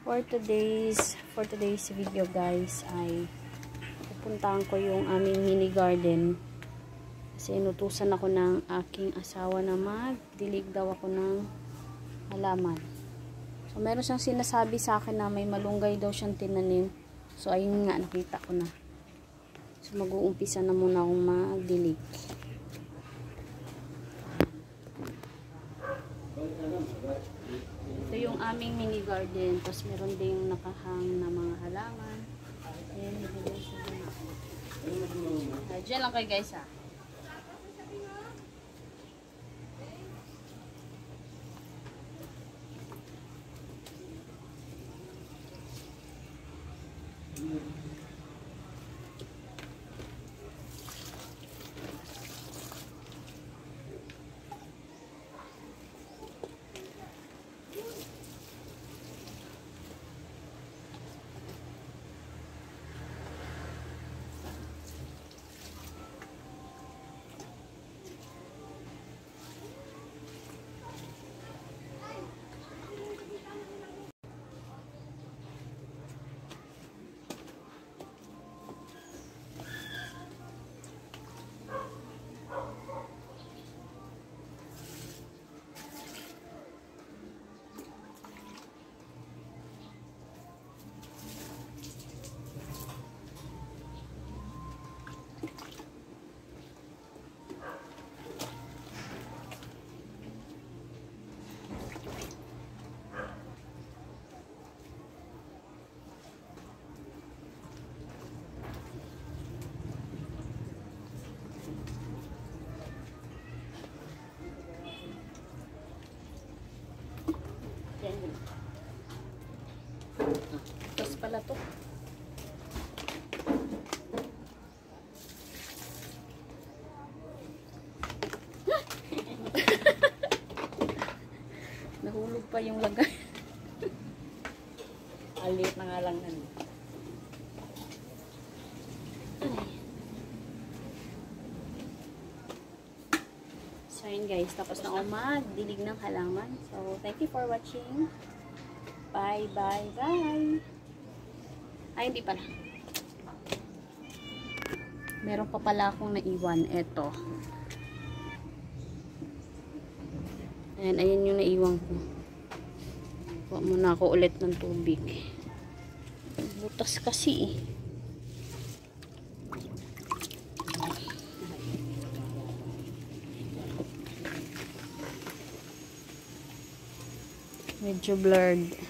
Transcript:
For today's video guys ay pupuntahan ko yung aming mini garden kasi inutusan ako ng aking asawa na magdilig daw ako ng halaman. So meron siyang sinasabi sa akin na may malunggay daw siyang tinanim. So ayun nga, nakita ko na. So mag-uumpisa na muna akong magdilig. Ito yung aming mini garden. Tapos meron din nakahang na mga halaman. Ayan, nilagay siya dyan. Diyan lang kayo guys ha. Tapos pala to. Nahulog pa yung lagay. Alit na nga lang nan. So yun guys, tapos na ako magdilig ng halaman. So thank you for watching. Bye, bye, bye. Ay, hindi pala. Meron pa pala akong naiwan. Eto. Ayan, ayan yung naiwan ko. Kuha muna ako ulit ng tubig. Butas kasi eh. Medyo blurred.